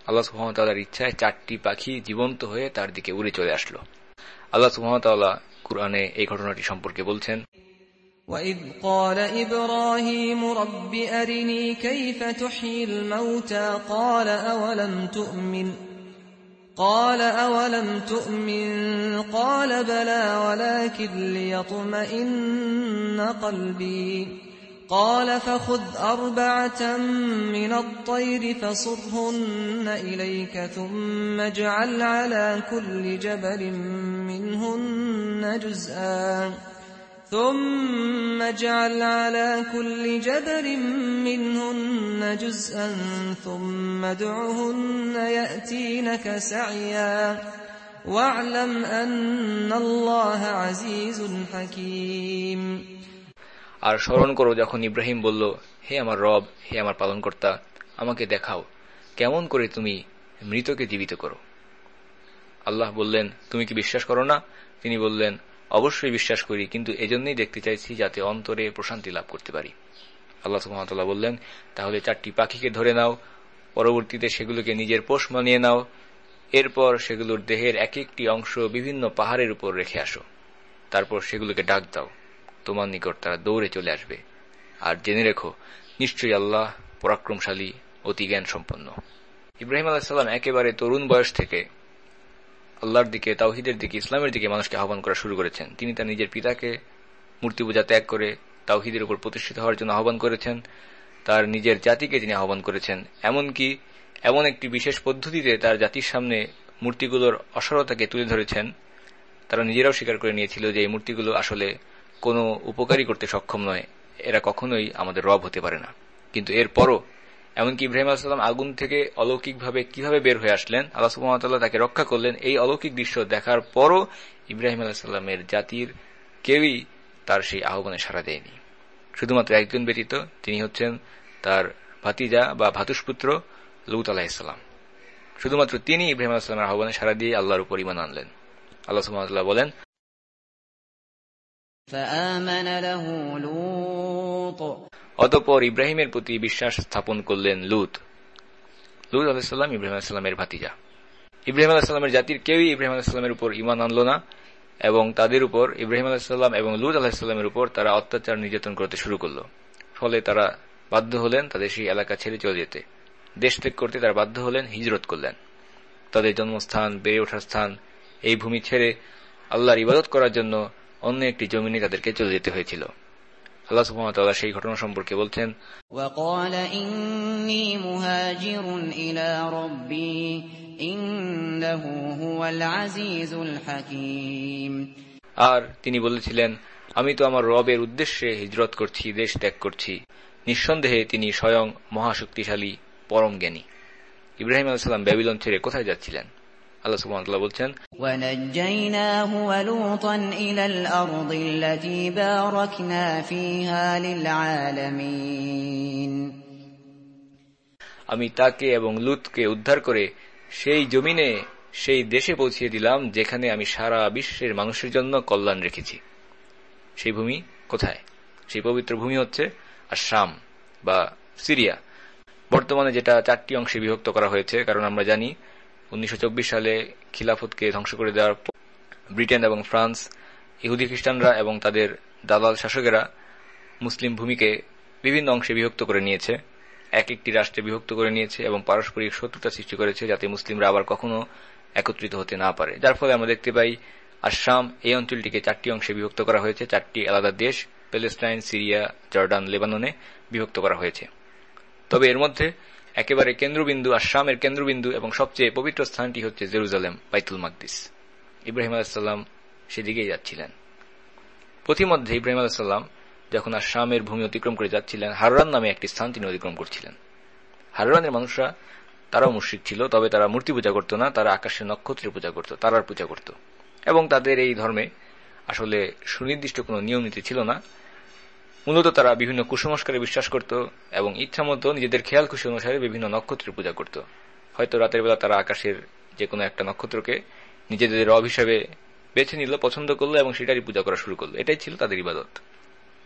আল্লাহ সুবহানাহু ওয়া তাআলার ইচ্ছায় 4টি পাখি জীবন্ত হয়ে তার দিকে উড়ে চলে আসলো। আল্লাহ সুবহানাহু ওয়া তাআলা কুরআনে এই ঘটনাটি সম্পর্কে বলছেন, وَإِذْ قَالَ إِبْرَاهِيمُ رَبِّ أَرِنِي كَيْفَ تُحْيِي الْمَوْتَى قَالَ أَوَلَمْ تُؤْمِنْ قَالَ بَلَى وَلَكِنْ لِيَطْمَئِنَّ قَلْبِي قَالَ فَخُذْ 4 مِنَ الطَّيْرِ فَصُرْهُنَّ إِلَيْكَ ثُمَّ اجْعَلْ عَلَى كُلِّ جَبَلٍ مِّنْهُنَّ جُزْءًا ثُمَّ ادْعُهُنَّ يَأْتِينَكَ سَعْيًا وَاعْلَمْ أَنَّ اللَّهَ عَزِيزٌ حَكِيمٌ। আর স্মরণ করো যখন ইব্রাহিম বলল, হে আমার রব, হে আমার পালনকর্তা, আমাকে দেখাও কেমন করে তুমি মৃতকে জীবিত করো। আল্লাহ বললেন, তুমি কি বিশ্বাস করো না? তিনি বললেন, অবশ্যই বিশ্বাস করি, কিন্তু এজন্যই দেখতে চাইছি যাতে অন্তরে প্রশান্তি লাভ করতে পারি। আল্লাহ সুবহানাহু ওয়া তাআলা বললেন, তাহলে 4টি পাখিকে ধরে নাও, পরবর্তীতে সেগুলোকে নিজের পোষ মানিয়ে নাও, এরপর সেগুলোর দেহের এক একটি অংশ বিভিন্ন পাহাড়ের উপর রেখে আসো, তারপর সেগুলোকে ডাক দাও, তোমার নিকট তারা দৌড়ে চলে আসবে। আর জেনে রেখো, নিশ্চয়ই আল্লাহ পরাক্রমশালী, অতি জ্ঞান সম্পন্ন। ইব্রাহিম আলাইহিস সালাম একেবারে তরুণ বয়স থেকে আল্লাহর দিকে, তাওহীদের দিকে, ইসলামের দিকে মানুষকে আহ্বান করা শুরু করেছেন। তিনি তার নিজের পিতাকে মূর্তি পূজা ত্যাগ করে তাওহীদের উপর প্রতিষ্ঠিত হওয়ার জন্য আহ্বান করেছেন। তার নিজের জাতিকে তিনি আহ্বান করেছেন, এমনকি এমন একটি বিশেষ পদ্ধতিতে তার জাতির সামনে মূর্তিগুলোর অসারতাকে তুলে ধরেছেন। তারা নিজেরাও স্বীকার করে নিয়েছিল যে এই মূর্তিগুলো আসলে কোনো উপকারী করতে সক্ষম নয়, এরা কখনোই আমাদের রব হতে পারে না। কিন্তু এরপরও এমনকি ইব্রাহিম আলাইহিস সালাম আগুন থেকে অলৌকিকভাবে কিভাবে বের হয়ে আসলেন, আল্লাহ সুবহানাহু ওয়া তাআলা তাকে রক্ষা করলেন, এই অলৌকিক দৃশ্য দেখার পরও ইব্রাহিম আলাইহিস সালামের জাতির কেউই তার সেই আহ্বানে সাড়া দেয়নি, শুধুমাত্র একজন ব্যতীত, তিনি হচ্ছেন তার ভাতিজা বা ভাতুষপুত্র লূত আলাইহিস সালাম। শুধুমাত্র তিনি ইব্রাহিম আলাইহিস সালামের আহ্বানে সাড়া দিয়ে আল্লাহর উপর ঈমান আনলেন। আল্লাহ সুবহানাহু ওয়া তাআলা বলেন, فآمن له لوط অতঃপর ইব্রাহিমের প্রতি বিশ্বাস স্থাপন করলেন লূত। লূত আলাইহিস সালাম ইব্রাহিম আলাইহিস সালামের ভাতিজা। ইব্রাহিম আলাইহিস সালামের জাতির কেউই ইব্রাহিম আলাইহিস সালামের উপর ঈমান আনল না এবং তাদের উপর ইব্রাহিম আলাইহিস সালাম এবং লূত আলাইহিস সালামের উপর তারা অত্যাচার নির্যাতন করতে শুরু করল। ফলে তারা বাধ্য হলেন তাদের সেই এলাকা ছেড়ে চলে যেতে। দেশ ত্যাগ করতে তারা বাধ্য হলেন, হিজরত করলেন। তাদের জন্মস্থান, বেড়ে ওঠার স্থান, এই ভূমি ছেড়ে আল্লাহর ইবাদত করার জন্য অন্য একটি জমিনে তাদেরকে চলে যেতে হয়েছিল। আল্লাহ সুবহানাহু ওয়া তাআলা সেই ঘটনা সম্পর্কে বলছেন, وقال إني مهاجر إلى ربي إنه هو العزيز الحكيم। আর তিনি বলেছিলেন, আমি তো আমার রবের উদ্দেশ্যে হিজরত করছি, দেশ ত্যাগ করছি, নিঃসন্দেহে তিনি স্বয়ং মহাশক্তিশালী, পরম জ্ঞানী। ইব্রাহিম আলাইহিস সালাম ব্যাবিলন ছেড়ে কোথায় যাচ্ছিলেন? আল্লাহ সুবহানাহু ওয়া তাআলা বলছেন, وَنَجَّيْنَاهُ وَلُوطًا إِلَى الْأَرْضِ الَّتِي بَارَكْنَا فِيهَا لِلْعَالَمِينَ। আমি তাকে এবং লূতকে উদ্ধার করে সেই জমিনে, সেই দেশে পৌঁছিয়ে দিলাম যেখানে আমি সারা বিশ্বের মানুষের জন্য কল্যাণ রেখেছি। সেই ভূমি কোথায়? সেই পবিত্র ভূমি হচ্ছে আশ-শাম বা সিরিয়া, বর্তমানে যেটা 4টি অংশে বিভক্ত করা হয়েছে। কারণ আমরা জানি 1924 সালে খিলাফতকে ধ্বংস করে দেওয়ার ব্রিটেন এবং ফ্রান্স, ইহুদি খ্রিস্টানরা এবং তাদের দালাল শাসকেরা মুসলিম ভূমিকে বিভিন্ন অংশে বিভক্ত করে নিয়েছে, এক একটি রাষ্ট্রে বিভক্ত করে নিয়েছে এবং পারস্পরিক শত্রুতা সৃষ্টি করেছে যাতে মুসলিমরা আবার কখনো একত্রিত হতে না পারে। যার ফলে আমরা দেখতে পাই আশ-শাম এই অঞ্চলটিকে 4টি অংশে বিভক্ত করা হয়েছে, 4টি আলাদা দেশ, প্যালেস্টাইন, সিরিয়া, জর্ডান, লেবাননে বিভক্ত করা হয়েছে। তবে এর মধ্যে একেবারে কেন্দ্রবিন্দু, আশ-শামের কেন্দ্রবিন্দু এবং সবচেয়ে পবিত্র স্থানটি হচ্ছে জেরুজালেম, বাইতুল মাকদিস। ইব্রাহিম আলাইহিস সালাম সেদিকেই যাচ্ছিলেন। পথিমধ্যে ইব্রাহিম আলাইহিস সালাম যখন আশ-শামের ভূমি অতিক্রম করে যাচ্ছিলেন, হাররান নামে একটি স্থান তিনি অতিক্রম করছিলেন। হাররানের মানুষরা তারাও মুশরিক ছিল, তবে তারা মূর্তি পূজা করত না, তারা আকাশের নক্ষত্রের পূজা করত, তারার পূজা করত। এবং তাদের এই ধর্মে আসলে সুনির্দিষ্ট কোনো নিয়ম নীতি ছিল না। মূলত তারা বিভিন্ন কুসংস্কারে বিশ্বাস করত এবং ইচ্ছামতো নিজেদের খেয়াল খুশি অনুসারে বিভিন্ন নক্ষত্রের পূজা করত। হয়তো রাতের বেলা তারা আকাশের যে কোনো একটা নক্ষত্রকে নিজেদের রব হিসাবে বেছে নিল, পছন্দ করলো এবং সেটারই পূজা করা শুরু করলো। এটাই ছিল তাদের ইবাদত।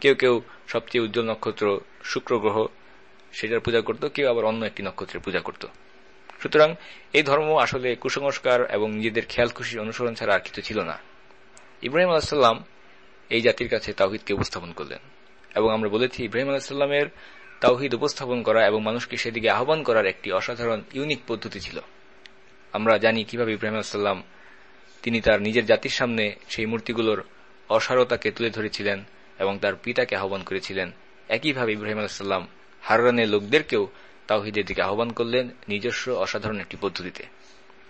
কেউ কেউ সবচেয়ে উজ্জ্বল নক্ষত্র শুক্র গ্রহ সেটার পূজা করত, কেউ আবার অন্য একটি নক্ষত্রের পূজা করত। সুতরাং এই ধর্ম আসলে কুসংস্কার এবং নিজেদের খেয়াল খুশি অনুসরণ ছাড়া আর কিছু ছিল না। ইব্রাহিম আলাইহিস সালাম এই জাতির কাছে তাওহীদকে উপস্থাপন করলেন এবং আমরা বলেছি ইব্রাহিম আলাইহিস সালামের তাওহীদ উপস্থাপন করা এবং মানুষকে সেদিকে আহ্বান করার একটি অসাধারণ ইউনিক পদ্ধতি ছিল। আমরা জানি কিভাবে ইব্রাহিম আলাইহিস সালাম তিনি তার নিজের জাতির সামনে সেই মূর্তিগুলোর অসারতাকে তুলে ধরেছিলেন এবং তার পিতাকে আহ্বান করেছিলেন। একইভাবে ইব্রাহিম আলাইহিস সালাম হারানের লোকদেরকেও তাওহীদের দিকে আহ্বান করলেন নিজস্ব অসাধারণ একটি পদ্ধতিতে।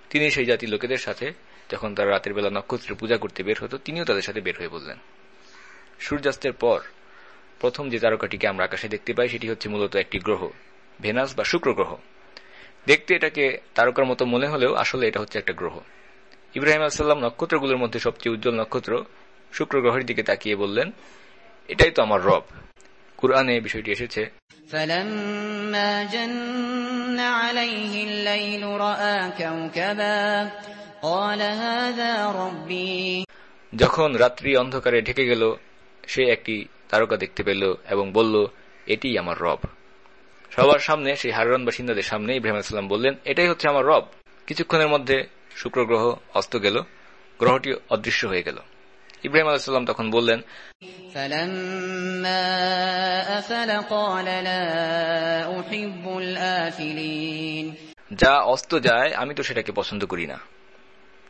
তিনি সেই জাতির লোকেদের সাথে যখন তারা রাতের বেলা নক্ষত্রের পূজা করতে বের হতো, তিনিও তাদের সাথে বের হয়ে বললেন। সূর্যাস্তের পর প্রথম যে তারকাটিকে আমরা আকাশে দেখতে পাই সেটি হচ্ছে মূলত একটি গ্রহ, ভেনাস বা শুক্র গ্রহ। দেখতে এটাকে তারকার মতো মনে হলেও আসলে এটা হচ্ছে একটা গ্রহ। ইব্রাহিম আলাইহিস সালাম নক্ষত্রগুলোর মধ্যে সবচেয়ে উজ্জ্বল নক্ষত্র শুক্র গ্রহের দিকে তাকিয়ে বললেন, এটাই তো আমার রব। কুরআনে বিষয়টি এসেছে, فَلَمَّا جَنَّ عَلَيْهِ اللَّيْلُ رَأَى كَوْكَبًا قَالَ هَذَا رَبِّي। যখন রাত্রি অন্ধকারে ঢেকে গেল সে একটি তারকা দেখতে পেল এবং বলল, এটিই আমার রব। সবার সামনে, সেই হারান বাসিন্দাদের সামনে ইব্রাহিম আলাইহিস সালাম বললেন, এটাই হচ্ছে আমার রব। কিছুক্ষণের মধ্যে শুক্র গ্রহ অস্ত গেল, গ্রহটি অদৃশ্য হয়ে গেল। ইব্রাহিম আলাইহিস সালাম তখন বললেন, فَلَمَّا أَفَلَ قَالَ لَا أُحِبُّ الْآفِلِينَ। যা অস্ত যায় আমি তো সেটাকে পছন্দ করি না।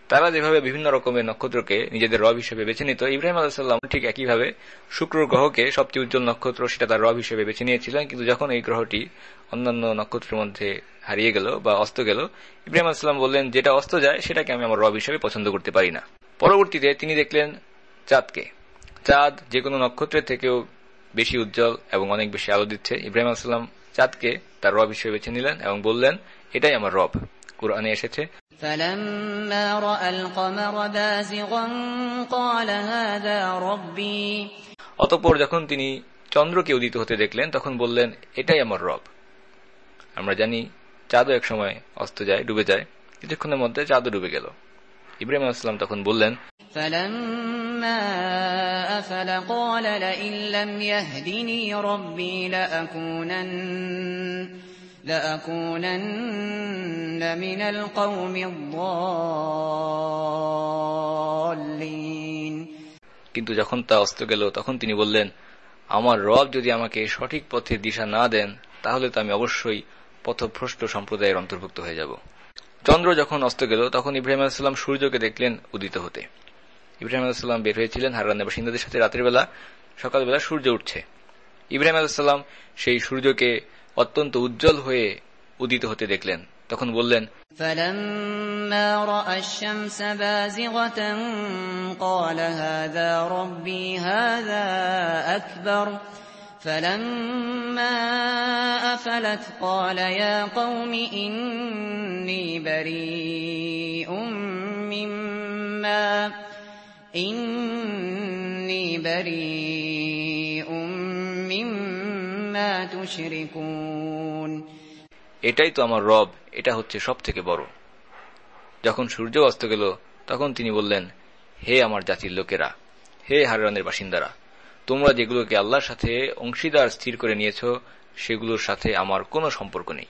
তারা যেভাবে বিভিন্ন রকমের নক্ষত্রকে নিজেদের রব হিসেবে বেছে নিত, ইব্রাহিম আলাইহিস সালাম ঠিক একইভাবে শুক্র গ্রহকে সবচেয়ে উজ্জ্বল নক্ষত্র সেটা তার রব হিসেবে বেছে নিয়েছিলেন। কিন্তু যখন এই গ্রহটি অন্যান্য নক্ষত্রের মধ্যে হারিয়ে গেল বা অস্ত গেল, ইব্রাহিম আলাইহিস সালাম বললেন, যেটা অস্ত যায় সেটাকে আমি আমার রব হিসেবে পছন্দ করতে পারি না। পরবর্তীতে তিনি দেখলেন চাঁদকে। চাঁদ যে কোনো নক্ষত্রের থেকেও বেশি উজ্জ্বল এবং অনেক বেশি আলো দিচ্ছে। ইব্রাহিম আলাইহিস সালাম চাঁদকে তার রব হিসেবে বেছে নিলেন এবং বললেন, এটাই আমার রব। কুরআনে এসেছে, فَلَمَّا رَأَى الْقَمَرَ بَازِغًا قَالَ هَذَا رَبِّي। অতঃপর যখন তিনি চন্দ্রকে উদিত হতে দেখলেন তখন বললেন, এটাই আমার রব। আমরা জানি চাঁদও এক সময় অস্ত যায়, ডুবে যায়। কিছুক্ষণের মধ্যে চাঁদও ডুবে গেল। ইব্রাহিম আলাইহিস সালাম তখন বললেন, فَلَمَّا أَفَلَ قَالَ لَئِن لَّمْ يَهْدِنِي رَبِّي لَأَكُونَنَّ مِنَ الْقَوْمِ الضَّالِّينَ। কিন্তু যখন তা অস্ত গেল তখন তিনি বললেন, আমার রব যদি আমাকে সঠিক পথের দিশা না দেন তাহলে তো আমি অবশ্যই পথভ্রষ্ট সম্প্রদায়ের অন্তর্ভুক্ত হয়ে যাব। চন্দ্র যখন অস্ত গেল তখন ইব্রাহিম আলাইহিস সালাম সূর্যকে দেখলেন উদিত হতে। ইব্রাহিম আলাইহিস সালাম বের হয়েছিলেন হারানের বাসিন্দাদের সাথে রাতের বেলা। সকালবেলা সূর্য উঠছে। ইব্রাহিম আলাইহিস সালাম সেই সূর্যকে অত্যন্ত উজ্জ্বল হয়ে উদিত হতে দেখলেন। তখন বললেন, فَلَمَّا رَأَى الشَّمْسَ بَازِغَةً قَالَ هَذَا رَبِّي هَذَا أَكْبَرُ فَلَمَّا أَفَلَتْ قَالَ يَا قَوْمِ إِنِّي بَرِيءٌ مِّمَّا تُشْرِكُونَ। এটাই তো আমার রব, এটা হচ্ছে সব থেকে বড়। যখন সূর্য অস্ত গেল তখন তিনি বললেন, হে আমার জাতির লোকেরা, হে হারানের বাসিন্দারা, তোমরা যেগুলোকে আল্লাহর সাথে অংশীদার স্থির করে নিয়েছ সেগুলোর সাথে আমার কোনো সম্পর্ক নেই।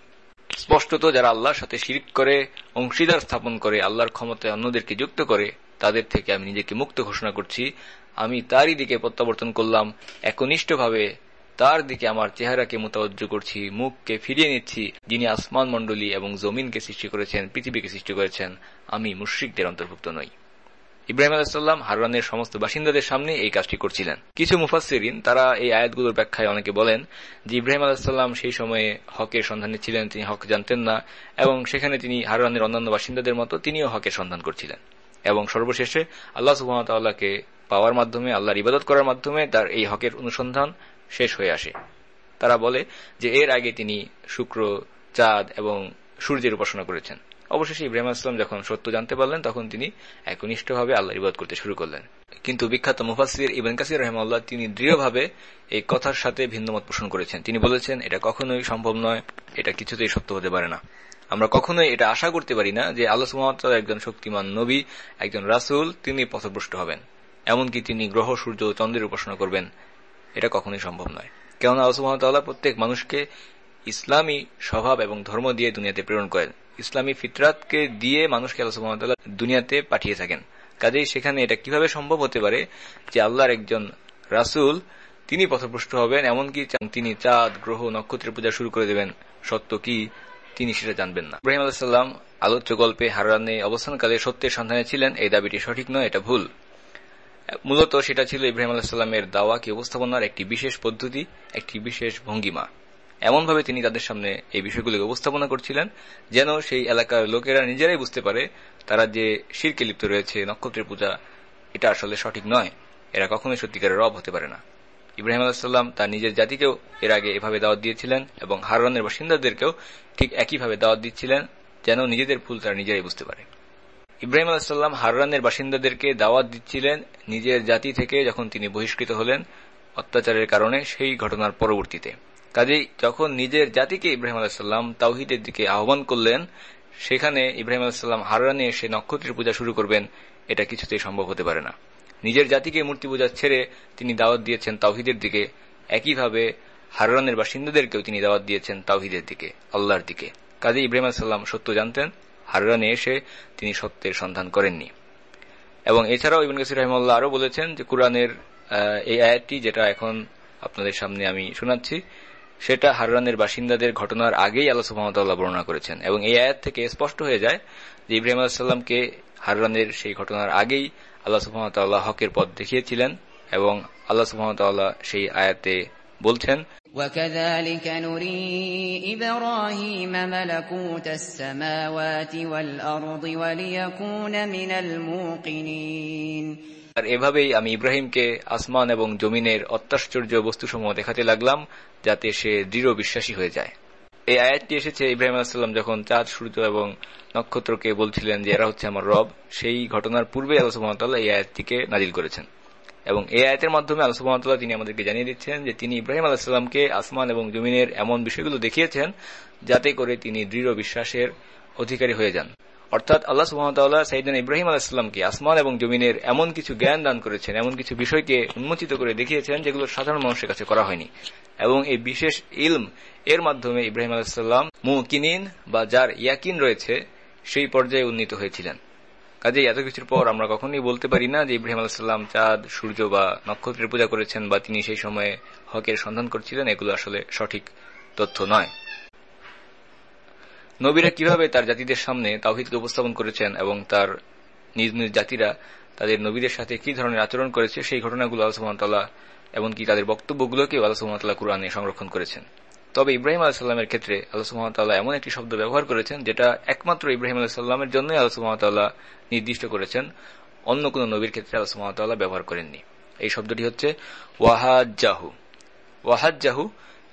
স্পষ্টত যারা আল্লাহর সাথে শিরক করে, অংশীদার স্থাপন করে, আল্লাহর ক্ষমতায় অন্যদেরকে যুক্ত করে, তাদের থেকে আমি নিজেকে মুক্ত ঘোষণা করছি। আমি তারই দিকে প্রত্যাবর্তন করলাম, একনিষ্ঠভাবে তার দিকে আমার চেহারাকে মুতাওয়াজ্জু করছি, মুখকে ফিরিয়ে নিচ্ছি, যিনি আসমান মণ্ডলী এবং জমিনকে সৃষ্টি করেছেন, পৃথিবীকে সৃষ্টি করেছেন। আমি মুশরিকদের অন্তর্ভুক্ত নই। ইব্রাহিম আলাইহিস সালাম হারানের সমস্ত বাসিন্দাদের সামনে এই কাজটি করছিলেন। কিছু মুফাসসিরিন তারা এই আয়াতগুলোর ব্যাখ্যায় অনেকে বলেন যে ইব্রাহিম আলাইহিস সালাম সেই সময়ে হকের সন্ধানে ছিলেন, তিনি হক জানতেন না এবং সেখানে তিনি হারানের অন্যান্য বাসিন্দাদের মতো তিনিও হকের সন্ধান করছিলেন এবং সর্বশেষে আল্লাহ সুবহানাহু ওয়া তাআলাকে পাওয়ার মাধ্যমে, আল্লাহর ইবাদত করার মাধ্যমে তার এই হকের অনুসন্ধান শেষ হয়ে আসে। তারা বলে যে এর আগে তিনি শুক্র, চাঁদ এবং সূর্যের উপাসনা করেছেন। অবশেষে ইব্রাহিম আলাইহিস সালাম যখন সত্য জানতে পারলেন তখন তিনি একনিষ্ঠভাবে আল্লাহর ইবাদত করতে শুরু করলেন। কিন্তু বিখ্যাত মুফাসসির ইবনে কাসির রাহিমাহুল্লাহ তিনি দৃঢ়ভাবে এই কথার সাথে ভিন্নমত পোষণ করেছেন। তিনি বলেছেন এটা কখনোই সম্ভব নয়, এটা কিছুতেই সত্য হতে পারে না। আমরা কখনোই এটা আশা করতে পারি না যে আল্লাহ সুবহানাহু ওয়া তাআলা একজন শক্তিমান নবী, একজন রাসূল, তিনি পথভ্রষ্ট হবেন, এমনকি তিনি গ্রহ, সূর্য, চন্দ্রের উপাসনা করবেন। এটা কখনোই সম্ভব নয়। কেননা আল্লাহ সুবহানাহু ওয়া তাআলা প্রত্যেক মানুষকে ইসলামী স্বভাব এবং ধর্ম দিয়ে দুনিয়াতে প্রেরণ করেন। ইসলামী ফিতরাতকে দিয়ে মানুষকে আল্লাহ সুবহানাহু ওয়া তাআলা দুনিয়াতে পাঠিয়ে থাকেন। কাজেই সেখানে এটা কিভাবে সম্ভব হতে পারে যে আল্লাহর একজন রাসূল তিনি পথভ্রষ্ট হবেন, এমনকি তিনি চাঁদ, গ্রহ, নক্ষত্রের পূজা শুরু করে দেবেন, সত্য কি তিনি সেটা জানবেন না। ইব্রাহিম আলাইহিস সালাম আলোচ্য গল্পে হারানে অবস্থানকালে সত্যের সন্ধানে ছিলেন, এই দাবিটি সঠিক নয়, এটা ভুল। মূলত সেটা ছিল ইব্রাহিম আলাইহিস সালামের দাওয়াকে উপস্থাপনার একটি বিশেষ পদ্ধতি, একটি বিশেষ ভঙ্গিমা। এমনভাবে তিনি তাদের সামনে এই বিষয়গুলিকে উপস্থাপনা করছিলেন যেন সেই এলাকার লোকেরা নিজেরাই বুঝতে পারে তারা যে শিরকে লিপ্ত রয়েছে, নক্ষত্রের পূজা, এটা আসলে সঠিক নয়, এরা কখনোই সত্যিকারের রব হতে পারে না। ইব্রাহিম আলাইহিস সালাম তার নিজের জাতিকেও এর আগে এভাবে দাওয়াত দিয়েছিলেন এবং হারানের বাসিন্দাদেরকেও ঠিক একইভাবে দাওয়াত দিচ্ছিলেন যেন নিজেদের ভুল তারা নিজেরাই বুঝতে পারে। ইব্রাহিম আলাইহিস সালাম হারানের বাসিন্দাদেরকে দাওয়াত দিচ্ছিলেন নিজের জাতি থেকে যখন তিনি বহিষ্কৃত হলেন অত্যাচারের কারণে, সেই ঘটনার পরবর্তীতে। কাজেই যখন নিজের জাতিকে ইব্রাহিম আলাইহিস সালাম তাওহীদের দিকে আহ্বান করলেন, সেখানে ইব্রাহিম আলাইহিস সালাম হারানে এসে নক্ষত্রের পূজা শুরু করবেন, এটা কিছুতেই সম্ভব হতে পারে না। নিজের জাতিকে মূর্তি পূজা ছেড়ে তিনি দাওয়াত দিয়েছেন তাওহীদের দিকে, একইভাবে হারানের বাসিন্দাদেরকেও তিনি দাওয়াত দিয়েছেন তাওহীদের দিকে, আল্লাহর দিকে। কাজেই ইব্রাহিম আলাইহিস সালাম সত্য জানতেন, হারানে এসে তিনি সত্যের সন্ধান করেননি। এবং এছাড়াও ইবনে কাসির রাহিমাহুল্লাহ আরো বলেছেন যে কুরআনের এই আয়াতটি যেটা এখন আপনাদের সামনে আমি শোনাচ্ছি, সেটা হারানের বাসিন্দাদের ঘটনার আগেই আল্লাহ সুবহানাহু ওয়া তাআলা বর্ণনা করেছেন। এবং এই আয়াত থেকে স্পষ্ট হয়ে যায় যে ইব্রাহিম আলাইহিস সালামকে হারানের সেই ঘটনার আগেই আল্লাহ সুবহানাহু ওয়া তাআলা হকের পথ দেখিয়েছিলেন। এবং আল্লাহ সুবহানাহু ওয়া তাআলা সেই আয়াতে বলছেন, وَكَذَلِكَ نُرِي إِبْرَاهِيمَ مَلَكُوتَ السَّمَاوَاتِ وَالْأَرْضِ وَلِيَكُونَ مِنَ الْمُوقِنِينَ। আর এভাবেই আমি ইব্রাহিমকে আসমান এবং জমিনের অত্যাশ্চর্য বস্তুসমূহ দেখাতে লাগলাম যাতে সে দৃঢ় বিশ্বাসী হয়ে যায়। এই আয়াতটি এসেছে ইব্রাহিম আলাইহিস সালাম যখন চাঁদ, সূর্য এবং নক্ষত্রকে বলছিলেন যে এরা হচ্ছে আমার রব, সেই ঘটনার পূর্বে আল্লাহ সুবহানাহু ওয়া তাআলা এই আয়াতটিকে নাজিল করেছেন। এবং এই আয়াতের মাধ্যমে আল্লাহ সুবহানাহু ওয়া তাআলা তিনি আমাদেরকে জানিয়ে দিচ্ছেন যে তিনি ইব্রাহিম আলাইহিস সালামকে আসমান এবং জমিনের এমন বিষয়গুলো দেখিয়েছেন যাতে করে তিনি দৃঢ় বিশ্বাসের অধিকারী হয়ে যান। অর্থাৎ আল্লাহ সুবহানাহু ওয়া তাআলা সাইয়েদনা ইব্রাহিম আলাইহিস সালামকে আসমান এবং জমিনের এমন কিছু জ্ঞান দান করেছেন, এমন কিছু বিষয়কে উন্মোচিত করে দেখিয়েছেন যেগুলো সাধারণ মানুষের কাছে করা হয়নি। এবং এই বিশেষ ইলম এর মাধ্যমে ইব্রাহিম আলাইহিস সালাম মুকিনিন বা যার ইয়াকিন রয়েছে সেই পর্যায়ে উন্নীত হয়েছিলেন। কাজেই এত কিছুর পর আমরা কখনোই বলতে পারি না যে ইব্রাহিম আলাইহিস সালাম চাঁদ, সূর্য বা নক্ষত্রের পূজা করেছেন বা তিনি সেই সময়ে হকের সন্ধান করছিলেন। এগুলো আসলে সঠিক তথ্য নয়। নবীরা কিভাবে তার জাতিদের সামনে তাওহীদকে উপস্থাপন করেছেন এবং তার নিজ নিজ জাতিরা তাদের নবীদের সাথে কি ধরনের আচরণ করেছে সেই ঘটনাগুলো আল্লাহ সুবহানাহু ওয়া তাআলা এমনকি তাদের বক্তব্যগুলোকে আল্লাহ সুবহানাহু ওয়া তাআলা কুরআনে সংরক্ষণ করেছেন। তবে ইব্রাহিম আলাইহিস সালামের ক্ষেত্রে আল্লাহ সুবহানাহু ওয়া তাআলা এমন একটি শব্দ ব্যবহার করেছেন যেটা একমাত্র ইব্রাহিম আলাইহিস সালামের জন্যই আল্লাহ সুবহানাহু ওয়া তাআলা নির্দিষ্ট করেছেন, অন্য কোন নবীর ক্ষেত্রে আল্লাহ সুবহানাহু ওয়া তাআলা ব্যবহার করেননি। এই শব্দটি হচ্ছে ওয়াহাজ্জাহু। ওয়াহাজ্জাহু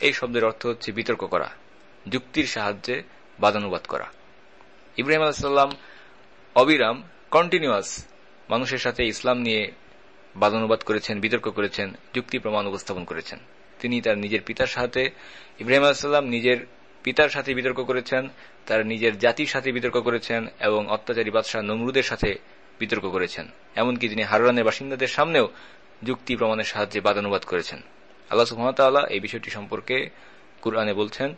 এই শব্দের অর্থ হচ্ছে বিতর্ক করা, যুক্তির সাহায্যে বাদানুবাদ করা। ইব্রাহিম আলাইহিস সালাম অবিরাম কন্টিনিউয়াস মানুষের সাথে ইসলাম নিয়ে বাদানুবাদ করেছেন, বিতর্ক করেছেন, যুক্তি প্রমাণ উপস্থাপন করেছেন। তিনি তার নিজের পিতার সাথে, ইব্রাহিম আলাইহিস সালাম নিজের পিতার সাথে বিতর্ক করেছেন, তার নিজের জাতির সাথে বিতর্ক করেছেন এবং অত্যাচারী বাদশাহ নমরুদের সাথে বিতর্ক করেছেন। এমনকি তিনি হারানের বাসিন্দাদের সামনেও যুক্তি প্রমাণের সাহায্যে বাদানুবাদ করেছেন। আল্লাহ সুবহানাহু ওয়া তাআলা এই বিষয়টি সম্পর্কে কুরআনে বলছেন,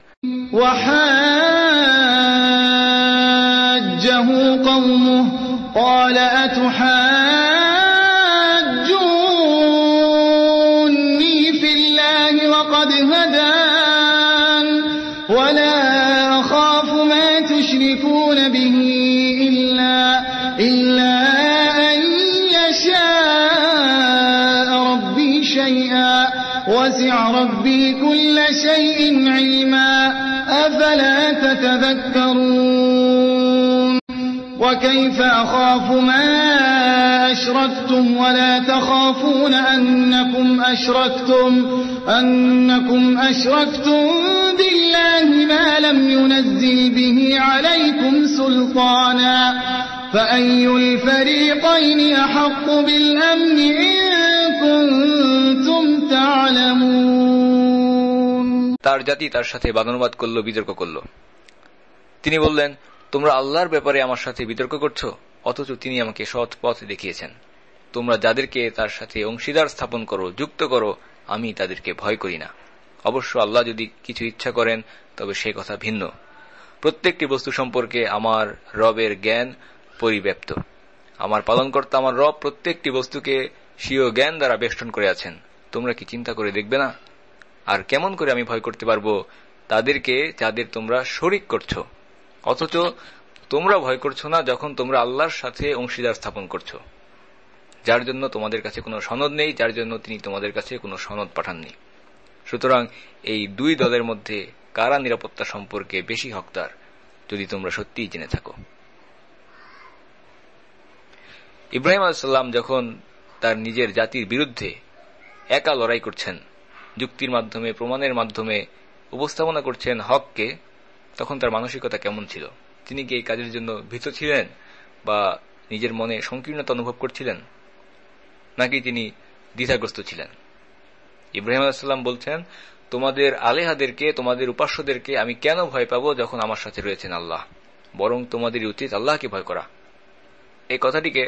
وحاجه قومه قال أتحاجوني في الله وقد هدان ولا أخاف ما تشركون به إلا أن يشاء ربي شيئا وسع ربي كل شيء علما أفلا تتذكرون وكيف أخاف ما أشركتم ولا تخافون أنكم أشركتم الله ما لم ينزل به عليكم سلطانا فأي الفريقين أحق بالأمن إن كنتم تعلمون তার জাতি তার সাথে বাদানুবাদ করল, বিতর্ক করল। তিনি বললেন, তোমরা আল্লাহর ব্যাপারে আমার সাথে বিতর্ক করছো, অথচ তিনি আমাকে সৎ পথ দেখিয়েছেন। তোমরা যাদেরকে তার সাথে অংশীদার স্থাপন করো, যুক্ত করো, আমি তাদেরকে ভয় করি না। অবশ্য আল্লাহ যদি কিছু ইচ্ছা করেন তবে সে কথা ভিন্ন। প্রত্যেকটি বস্তু সম্পর্কে আমার রবের জ্ঞান পরিব্যাপ্ত। আমার পালনকর্তা আমার রব প্রত্যেকটি বস্তুকে স্বীয় জ্ঞান দ্বারা বেষ্টন করে আছেন। তোমরা কি চিন্তা করে দেখবে না? আর কেমন করে আমি ভয় করতে পারবো তাদেরকে যাদের তোমরা শরীক করছো, অথচ তোমরা ভয় করছো না যখন তোমরা আল্লাহর সাথে অংশীদার স্থাপন করছো, যার জন্য তোমাদের কাছে কোনো সনদ নেই, যার জন্য তিনি তোমাদের কাছে কোনো সনদ পাঠাননি। সুতরাং এই দুই দলের মধ্যে কারা নিরাপত্তা সম্পর্কে বেশি হকদার, যদি তোমরা সত্যিই জেনে থাকো। ইব্রাহিম আলাইহিস সালাম যখন তার নিজের জাতির বিরুদ্ধে একা লড়াই করছেন, যুক্তির মাধ্যমে, প্রমাণের মাধ্যমে উপস্থাপনা করছেন হককে, তখন তার মানসিকতা কেমন ছিল? তিনি কি এই কাজের জন্য ভীত ছিলেন বা নিজের মনে সংকীর্ণতা অনুভব করছিলেন, নাকি তিনি দ্বিধাগ্রস্ত ছিলেন? ইব্রাহিম আলাইহিস সালাম বলছেন, তোমাদের আলেহাদেরকে, তোমাদের উপাস্যদেরকে আমি কেন ভয় পাবো যখন আমার সাথে রয়েছেন আল্লাহ? বরং তোমাদের উচিত আল্লাহকে ভয় করা। এই কথাটিকে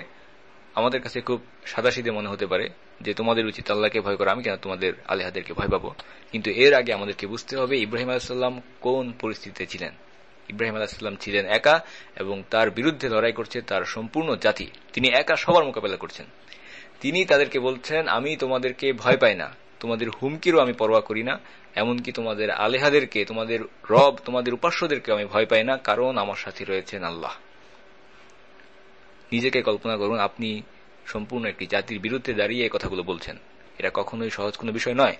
আমাদের কাছে খুব সাদাসিধে মনে হতে পারে যে তোমাদের উচিত আল্লাহকে ভয় করা, আমি কেন তোমাদের আলেহাদেরকে ভয় পাবো। কিন্তু এর আগে আমাদেরকে বুঝতে হবে ইব্রাহিম আলাইহিস সালাম কোন পরিস্থিতিতে ছিলেন। ইব্রাহিম আলাইহিস সালাম ছিলেন একা, এবং তার বিরুদ্ধে লড়াই করছে তার সম্পূর্ণ জাতি। তিনি একা সবার মোকাবেলা করছেন। তিনি তাদেরকে বলছেন, আমি তোমাদেরকে ভয় পাই না, তোমাদের হুমকিরও আমি পরোয়া করি না, এমনকি তোমাদের আলেহাদেরকে, তোমাদের রব, তোমাদের উপাস্যদেরকে আমি ভয় পাই না, কারণ আমার সাথে রয়েছেন আল্লাহ। নিজেকে কল্পনা করুন, আপনি সম্পূর্ণ একটি জাতির বিরুদ্ধে দাঁড়িয়ে এই কথাগুলো বলছেন। এটা কখনোই সহজ কোনো বিষয় নয়।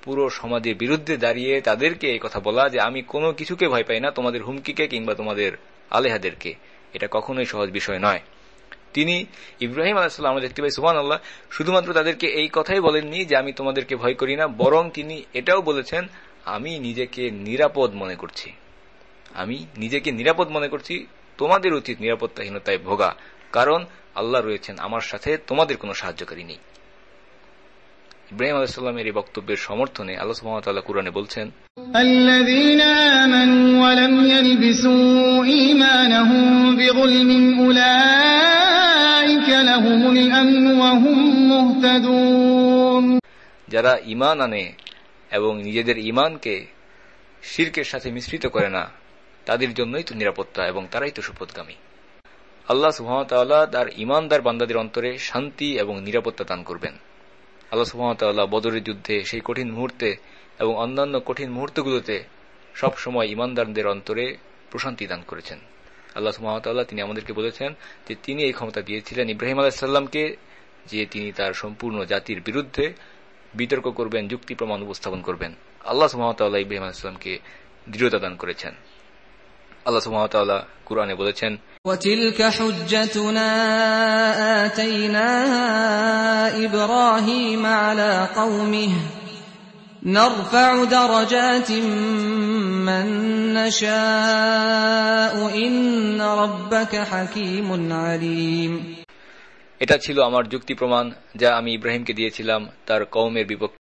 পুরো সমাজের বিরুদ্ধে দাঁড়িয়ে তাদেরকে এই কথা বলা যে আমি কোনো কিছুকে ভয় পাই না, তোমাদের হুমকিকে কিংবা তোমাদের আলেহাদেরকে, এটা কখনোই সহজ বিষয় নয়। তিনি ইব্রাহিম আলাইহিস সালাম, আমরা দেখতে পাই সুবহানাল্লাহ, শুধুমাত্র তাদেরকে এই কথাই বলেননি যে আমি তোমাদেরকে ভয় করি না, বরং তিনি এটাও বলেছেন, আমি নিজেকে নিরাপদ মনে করছি, আমি নিজেকে নিরাপদ মনে করছি, তোমাদের উচিত নিরাপত্তাহীনতায় ভোগা, কারণ আল্লাহ রয়েছেন আমার সাথে, তোমাদের কোনো সাহায্যকারী নেই। ইব্রাহিম আলাইহিস সালামের এই বক্তব্যের সমর্থনে আল্লাহ সুবহানাহু ওয়া তাআলা কুরআনে বলছেন, আল্লাযীনা আমানু ওয়া লাম ইয়ালবিসু ঈমানাহুম বিযুলমিন উলাইকা লাহুমুল আমনু ওয়া হুম মুহতাদুন। যারা ঈমান আনে এবং নিজেদের ঈমানকে শিরকের সাথে মিশ্রিত করে না, তাদের জন্যই তো নিরাপত্তা এবং তারাই তো সুপথগামী। আল্লাহ সুবহানাহু ওয়া তাআলা তার ঈমানদার বান্দাদের অন্তরে শান্তি এবং নিরাপত্তা দান করবেন। আল্লাহ সুবহানাহু ওয়া তাআলা বদরের যুদ্ধে সেই কঠিন মুহূর্তে এবং অন্যান্য কঠিন মুহূর্তগুলোতে সব সময় ঈমানদারদের অন্তরে প্রশান্তি দান করেছেন। আল্লাহ সুবহানাহু ওয়া তাআলা তিনি আমাদেরকে বলেছেন যে তিনি এই ক্ষমতা দিয়েছিলেন ইব্রাহিম আলাইহিস সালামকে, যে তিনি তার সম্পূর্ণ জাতির বিরুদ্ধে বিতর্ক করবেন, যুক্তি প্রমাণ উপস্থাপন করবেন। আল্লাহ সুবহানাহু ওয়া তাআলা ইব্রাহিম আলাইহিস সালামকে দৃঢ়তা দান করেছেন। আল্লাহ সুবহানাহু ওয়া তাআলা কুরআনে বলেছেন, وَتِلْكَ حُجَّتُنَا آتَيْنَاهَا إِبْرَاهِيمَ عَلَى قَوْمِهِ نَرْفَعُ دَرَجَاتٍ مَّن نَّشَاءُ إِنَّ رَبَّكَ حَكِيمٌ عَلِيمٌ। এটা ছিল আমার যুক্তি প্রমাণ যা আমি ইব্রাহিমকে দিয়েছিলাম তার কওমের বিপক্ষে।